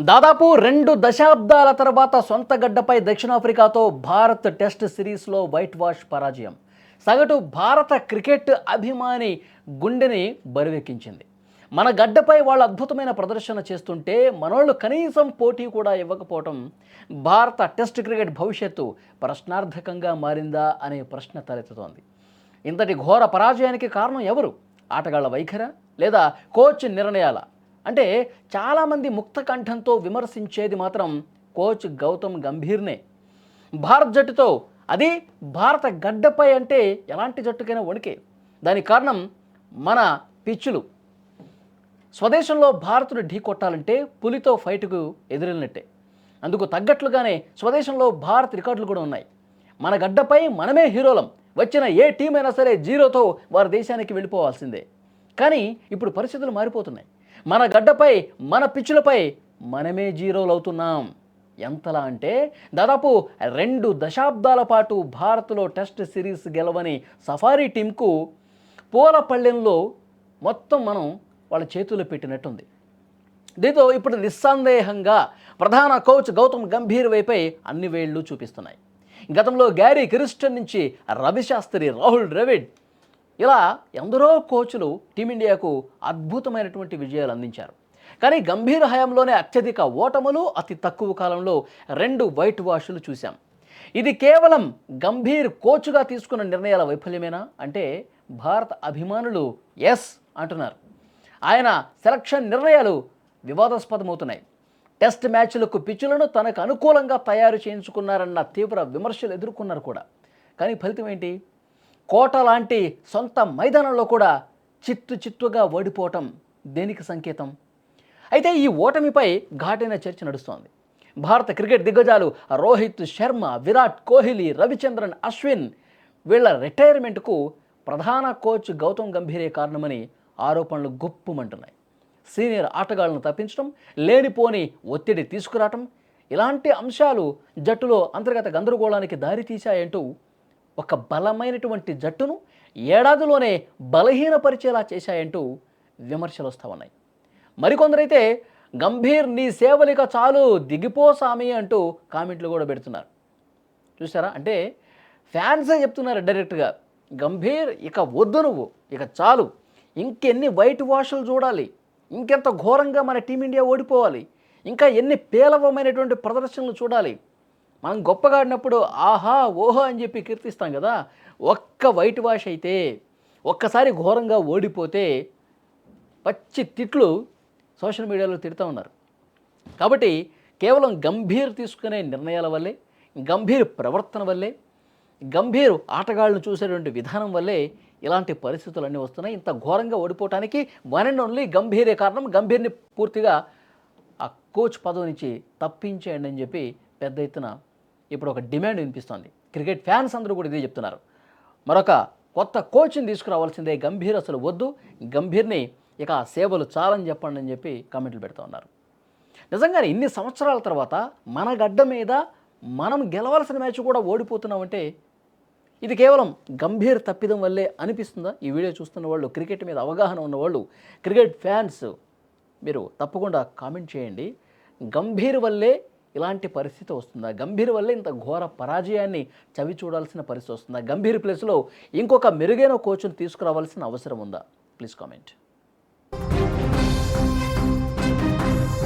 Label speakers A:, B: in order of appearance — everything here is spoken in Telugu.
A: దాదాపు 2 దశాబ్దాల తర్వాత సొంత గడ్డపై దక్షిణాఫ్రికాతో భారత్ టెస్ట్ సిరీస్లో వైట్ వాష్ పరాజయం సగటు భారత క్రికెట్ అభిమాని గుండెని బరువెక్కించింది. మన గడ్డపై వాళ్ళు అద్భుతమైన ప్రదర్శన చేస్తుంటే మనోళ్ళు కనీసం పోటీ కూడా ఇవ్వకపోవటం భారత టెస్ట్ క్రికెట్ భవిష్యత్తు ప్రశ్నార్థకంగా మారిందా అనే ప్రశ్న తలెత్తుతోంది. ఇంతటి ఘోర పరాజయానికి కారణం ఎవరు? ఆటగాళ్ల వైఖరా లేదా కోచ్ నిర్ణయాల? అంటే చాలామంది ముక్త కంఠంతో విమర్శించేది మాత్రం కోచ్ గౌతమ్ గంభీర్నే. భారత్ జట్టుతో, అది భారత గడ్డపై అంటే ఎలాంటి జట్టుకైనా వణికే. దానికి కారణం మన పిచ్చులు. స్వదేశంలో భారత్ను ఢీ కొట్టాలంటే పులితో ఫైటుకు ఎదురెళ్ళినట్టే. అందుకు తగ్గట్లుగానే స్వదేశంలో భారత్ రికార్డులు కూడా ఉన్నాయి. మన గడ్డపై మనమే హీరోలం. వచ్చిన ఏ టీం అయినా సరే జీరోతో వారి దేశానికి వెళ్ళిపోవాల్సిందే. కానీ ఇప్పుడు పరిస్థితులు మారిపోతున్నాయి. మన గడ్డపై, మన పిచ్చులపై మనమే జీరోలు అవుతున్నాం. ఎంతలా అంటే దాదాపు 2 దశాబ్దాల పాటు భారత్లో టెస్ట్ సిరీస్ గెలవని సఫారీ టీంకు పూలపళ్ళెంలో మొత్తం మనం వాళ్ళ చేతుల్లో పెట్టినట్టుంది. దీంతో ఇప్పుడు నిస్సందేహంగా ప్రధాన కోచ్ గౌతమ్ గంభీర్ వైపై అన్ని వేళ్లు చూపిస్తున్నాయి. గతంలో గ్యారీ క్రిస్టన్ నుంచి రవిశాస్త్రి, రాహుల్ ద్రవిడ్, ఇలా ఎందరో కోచ్లు టీమిండియాకు అద్భుతమైనటువంటి విజయాలు అందించారు. కానీ గంభీర్ హయాంలోనే అత్యధిక ఓటములు, అతి తక్కువ కాలంలో 2 వైట్ వాష్లు చూశాం. ఇది కేవలం గంభీర్ కోచ్గా తీసుకున్న నిర్ణయాల వైఫల్యమేనా అంటే భారత అభిమానులు ఎస్ అంటున్నారు. ఆయన సెలక్షన్ నిర్ణయాలు వివాదాస్పదమవుతున్నాయి. టెస్ట్ మ్యాచ్లకు పిచ్చులను తనకు అనుకూలంగా తయారు చేయించుకున్నారన్న తీవ్ర విమర్శలు ఎదుర్కొన్నారు కూడా. కానీ ఫలితం ఏంటి? కోట లాంటి సొంత మైదానంలో కూడా చిత్తుగా ఓడిపోవటం దేనికి సంకేతం? అయితే ఈ ఓటమిపై ఘాటైన చర్చ నడుస్తోంది. భారత క్రికెట్ దిగ్గజాలు రోహిత్ శర్మ, విరాట్ కోహ్లీ, రవిచంద్రన్ అశ్విన్ వీళ్ల రిటైర్మెంట్కు ప్రధాన కోచ్ గౌతమ్ గంభీరే కారణమని ఆరోపణలు గుప్పుమంటున్నాయి. సీనియర్ ఆటగాళ్లను తప్పించడం, లేనిపోని ఒత్తిడి తీసుకురావటం, ఇలాంటి అంశాలు జట్టులో అంతర్గత గందరగోళానికి దారితీశాయంటూ ఒక బలమైనటువంటి జట్టును ఏడాదిలోనే బలహీనపరిచేలా చేశాయంటూ విమర్శలు వస్తూ ఉన్నాయి. మరికొందరైతే గంభీర్ నీ సేవలిక చాలు, దిగిపో సామి అంటూ కామెంట్లు కూడా పెడుతున్నారు. చూసారా? అంటే ఫ్యాన్సే చెప్తున్నారు డైరెక్ట్గా, గంభీర్ ఇక వద్దు, నువ్వు ఇక చాలు, ఇంకెన్ని వైట్ వాష్లు చూడాలి, ఇంకెంత ఘోరంగా మన టీమిండియా ఓడిపోవాలి, ఇంకా ఎన్ని పేలవమైనటువంటి ప్రదర్శనలు చూడాలి. మనం గొప్పగా ఆడినప్పుడు ఆహా ఓహో అని చెప్పి కీర్తిస్తాం కదా. ఒక్క వైట్ వాష్ అయితే, ఒక్కసారి ఘోరంగా ఓడిపోతే పచ్చి తిట్లు సోషల్ మీడియాలో తిడుతూ ఉన్నారు. కాబట్టి కేవలం గంభీర్ తీసుకునే నిర్ణయాల వల్లే, గంభీర్ ప్రవర్తన వల్లే, గంభీర్ ఆటగాళ్ళను చూసేటువంటి విధానం వల్లే ఇలాంటి పరిస్థితులన్నీ వస్తున్నాయి. ఇంత ఘోరంగా ఓడిపోవటానికి వన్ అండ్ ఓన్లీ గంభీరే కారణం. గంభీర్ని పూర్తిగా ఆ కోచ్ పదవి నుంచి తప్పించేయండి అని చెప్పి పెద్ద ఎత్తున ఇప్పుడు ఒక డిమాండ్ వినిపిస్తోంది. క్రికెట్ ఫ్యాన్స్ అందరూ కూడా ఇదే చెప్తున్నారు. మరొక కొత్త కోచ్ని తీసుకురావాల్సిందే, గంభీర్ అసలు వద్దు, గంభీర్ని ఇక సేవలు చాలని చెప్పండి అని చెప్పి కామెంట్లు పెడుతూ ఉన్నారు. నిజంగానే ఇన్ని సంవత్సరాల తర్వాత మన గడ్డ మీద మనం గెలవాల్సిన మ్యాచ్ కూడా ఓడిపోతున్నామంటే ఇది కేవలం గంభీర్ తప్పిదం వల్లే అనిపిస్తుందా? ఈ వీడియో చూస్తున్న వాళ్ళు, క్రికెట్ మీద అవగాహన ఉన్నవాళ్ళు, క్రికెట్ ఫ్యాన్స్, మీరు తప్పకుండా కామెంట్ చేయండి. గంభీర్ వల్లే ఇలాంటి పరిస్థితి వస్తుందా? గంభీర్ వల్లే ఇంత ఘోర పరాజయాన్ని చవి చూడాల్సిన పరిస్థితి వస్తుందా? గంభీర్ ప్లేస్లో ఇంకొక మెరుగైన కోచ్ను తీసుకురావాల్సిన అవసరం ఉందా? Please comment.